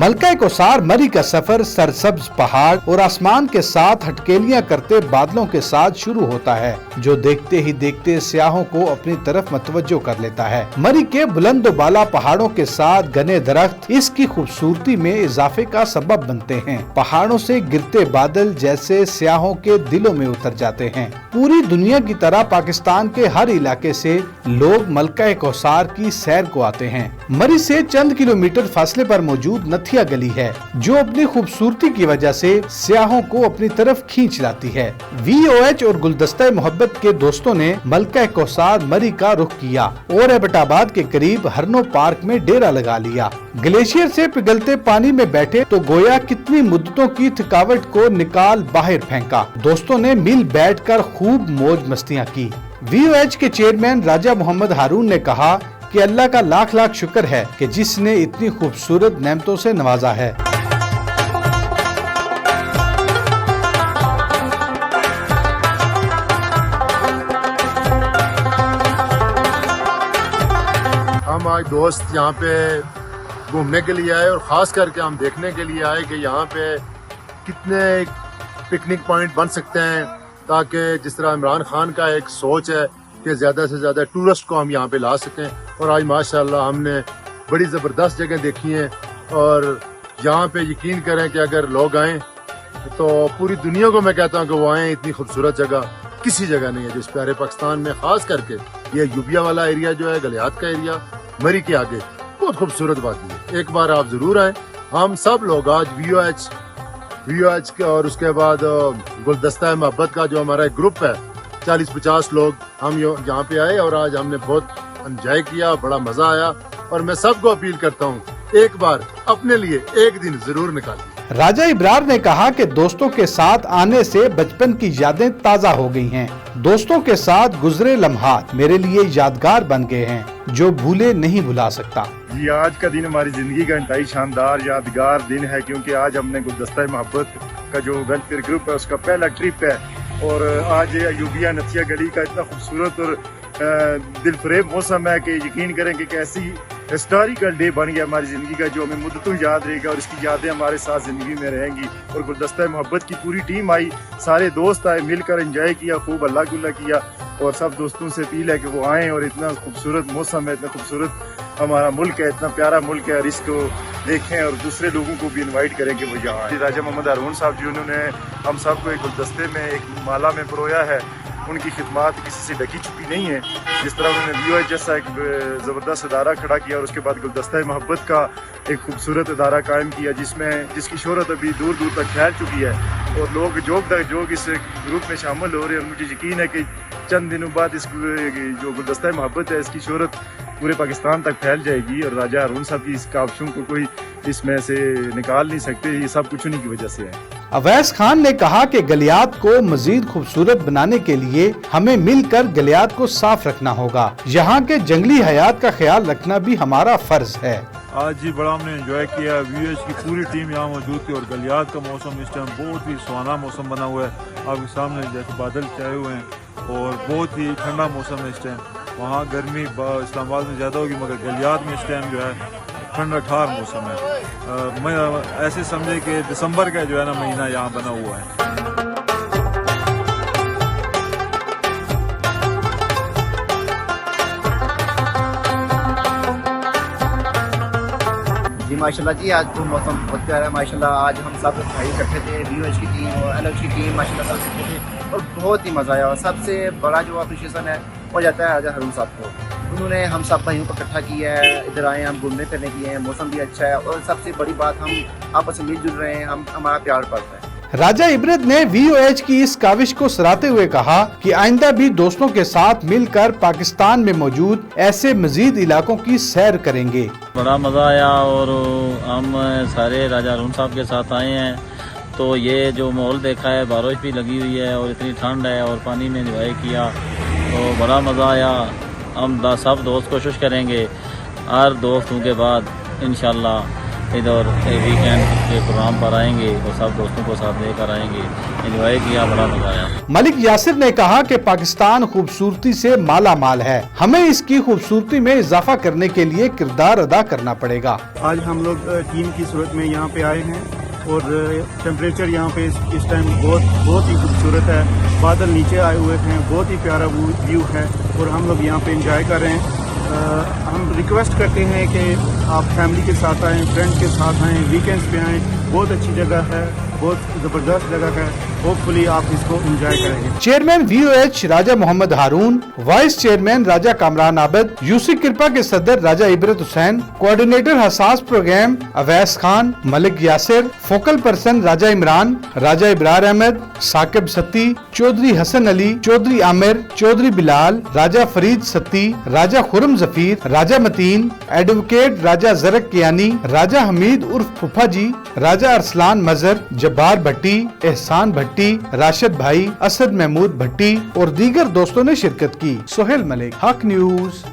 मलका कोसार मरी का सफर सरसब्ज पहाड़ और आसमान के साथ हटकेलियां करते बादलों के साथ शुरू होता है, जो देखते ही देखते सियाहों को अपनी तरफ मतवज्जो कर लेता है। मरी के बुलंद बाला पहाड़ों के साथ घने दरख्त इसकी खूबसूरती में इजाफे का सबब बनते हैं। पहाड़ों से गिरते बादल जैसे सियाहों के दिलों में उतर जाते हैं। पूरी दुनिया की तरह पाकिस्तान के हर इलाके से लोग मलका कोसार की सैर को आते हैं। मरी से चंद किलोमीटर फासले पर मौजूद नथिया गली है, जो अपनी खूबसूरती की वजह से सियाहों को अपनी तरफ खींच लाती है। VOH और गुलदस्ता मोहब्बत के दोस्तों ने मलका कोसार मरी का रुख किया और एबटाबाद के करीब हरनो पार्क में डेरा लगा लिया। ग्लेशियर से पिघलते पानी में बैठे तो गोया कितनी मुद्दतों की थकावट को निकाल बाहर फेंका। दोस्तों ने मिल बैठकर खूब मौज मस्तियाँ की। VOH के चेयरमैन राजा मोहम्मद हारून ने कहा कि अल्लाह का लाख लाख शुक्र है कि जिसने इतनी खूबसूरत नेमतों से नवाजा है। हम आज दोस्त यहाँ पे घूमने के लिए आए और ख़ास करके हम देखने के लिए आए कि यहाँ पे कितने पिकनिक पॉइंट बन सकते हैं, ताकि जिस तरह इमरान खान का एक सोच है कि ज़्यादा से ज़्यादा टूरिस्ट को हम यहाँ पे ला सकें। और आज माशाल्लाह हमने बड़ी ज़बरदस्त जगह देखी हैं और यहाँ पे यकीन करें कि अगर लोग आएँ तो पूरी दुनिया को मैं कहता हूँ कि वो आएँ। इतनी खूबसूरत जगह किसी जगह नहीं है जिस प्यारे पाकिस्तान में, ख़ास करके ये यूबिया वाला एरिया जो है, गलियात का एरिया, मरी के आगे बहुत खूबसूरत वादी है। एक बार आप ज़रूर आएँ। हम सब लोग आज VOH के और उसके बाद गुलदस्ता मोहब्बत का जो हमारा एक ग्रुप है, 40-50 लोग हम यहाँ पे आए और आज हमने बहुत एंजॉय किया, बड़ा मजा आया। और मैं सबको अपील करता हूँ एक बार अपने लिए एक दिन जरूर निकालिए। राजा इब्रार ने कहा कि दोस्तों के साथ आने से बचपन की यादें ताज़ा हो गई हैं। दोस्तों के साथ गुजरे लम्हात मेरे लिए यादगार बन गए हैं, जो भूले नहीं भुला सकता। जी, आज का दिन हमारी जिंदगी का इंतहाई शानदार यादगार दिन है, क्योंकि आज हमने गुलदस्ता मोहब्बत का जो वेलफेयर ग्रुप है उसका पहला ट्रिप है। और आज यूबिया नथिया गली का इतना खूबसूरत और दिलफरेब मौसम है कि यकीन करें कि कैसी हिस्टोरिकल डे बन गया हमारी ज़िंदगी का, जो हमें मुद्दतों याद रहेगा और इसकी यादें हमारे साथ ज़िंदगी में रहेंगी। और गुलदस्ता मोहब्बत की पूरी टीम आई, सारे दोस्त आए, मिलकर एंजॉय किया, खूब अल्लाह गुल्ला किया। और सब दोस्तों से अपील है कि वो आएँ और इतना खूबसूरत मौसम है, इतना खूबसूरत हमारा मुल्क है, इतना प्यारा मुल्क है, और इसको देखें और दूसरे लोगों को भी इनवाइट करें कि वो यहाँ आए। राजा मोहम्मद हारून साहब जी, उन्होंने हम सबको एक गुलदस्ते में एक माला में परोया है। उनकी खिदमत किसी से ढकी छुपी नहीं है। जिस तरह उन्होंने VOH जैसा एक ज़बरदस्त इदारा खड़ा किया और उसके बाद गुलदस्ता मोहब्बत का एक खूबसूरत इदारा कायम किया, जिसकी शोहरत अभी दूर दूर तक फैल चुकी है और लोग जोग इस ग्रुप में शामिल हो रहे हैं। मुझे यकीन है कि चंद दिनों बाद इस जो गुलदस्ता मोहब्बत है इसकी शोहरत पूरे पाकिस्तान तक फैल जाएगी। और राजा हारून साहब की इस काविशों को कोई इसमें से निकाल नहीं सकते, ये सब कुछ उन्हीं की वजह से है। अवैस खान ने कहा कि गलियात को मजीद खूबसूरत बनाने के लिए हमें मिलकर गलियात को साफ रखना होगा। यहाँ के जंगली हयात का ख्याल रखना भी हमारा फर्ज है। आज जी बड़ा हमने एंजॉय किया। VOH की पूरी टीम यहाँ मौजूद थी और गलियात का मौसम इस टाइम बहुत ही सुहाना मौसम बना हुआ है। आपके सामने जैसे बादल छाए हुए हैं और बहुत ही ठंडा मौसम है इस टाइम। वहाँ गर्मी इस्लामाबाद में ज़्यादा होगी, मगर गलियात में इस टाइम जो है ठंडा ठार मौसम है। मैं ऐसे समझे कि दिसंबर का जो है ना महीना यहाँ बना हुआ है। जी माशाल्लाह जी, आज तो मौसम बहुत प्यारा है माशाल्लाह। आज हम सब भाई इकट्ठे थे, VOH की टीम और LH की टीम माशाल्लाह सब इकट्ठे थे और बहुत ही मज़ा आया। और सबसे बड़ा जो अप्रिशिएशन है हो जाता है राजा हारून साहब को। उन्होंने हम सब भाइयों को इकट्ठा किया है, इधर आए हम घूमने फिरने किए हैं, मौसम भी अच्छा है और सबसे बड़ी बात हम आपस में मिलजुल रहे हैं, हमारा प्यार बढ़ता है। राजा इब्रत ने VOH की इस काविश को सराहते हुए कहा कि आइंदा भी दोस्तों के साथ मिलकर पाकिस्तान में मौजूद ऐसे मजीद इलाकों की सैर करेंगे। बड़ा मज़ा आया और हम सारे राजा हारून साहब के साथ आए हैं, तो ये जो माहौल देखा है, बारिश भी लगी हुई है और इतनी ठंड है और पानी में एंजॉय किया तो बड़ा मज़ा आया। हम सब दोस्त कोशिश करेंगे हर दोस्तों के बाद इंशाल्लाह इधर वीकेंड के प्रोग्राम पर आएंगे और सब दोस्तों को साथ लेकर आएंगे। एंजॉय किया, बड़ा मजा आया। मलिक यासिर ने कहा कि पाकिस्तान खूबसूरती से माला माल है, हमें इसकी खूबसूरती में इजाफा करने के लिए किरदार अदा करना पड़ेगा। आज हम लोग टीम की सूरत में यहाँ पे आए हैं और टेम्परेचर यहाँ पे इस टाइम बहुत ही खूबसूरत है। बादल नीचे आए हुए हैं, बहुत ही प्यारा व्यू है और हम लोग यहाँ पे एंजॉय कर रहे हैं। हम रिक्वेस्ट करते हैं कि आप फैमिली के साथ आएँ, फ्रेंड्स के साथ आएँ, वीकेंड्स पे आएँ। बहुत अच्छी जगह है, बहुत ज़बरदस्त जगह है। होपफुली आप इसको एंजॉय करेंगे। Chairman VOH Raja Mohammad Haroon, vice chairman Raja Kamran Abad, UC कृपा के सदर Raja Ibrat Hussain, coordinator Ehsaas programme Awais Khan, Malik Yasir, focal person Raja Imran, Raja Ibrar Ahmed, Saqib Satti, Chaudhry Hassan Ali, Chaudhry Aamir, Chaudhry Bilal, Raja Fareed Satti, Raja Khurram Zafeer, Raja Mateen, advocate Raja Zarak Kiyani, Raja Hameed उर्फ फुफा जी, राजा अरसलान मजर, जब्बार भट्टी, एहसान भट्टी, राशिद भाई, असद महमूद भट्टी और दीगर दोस्तों ने शिरकत की। सोहेल मलिक, हक न्यूज।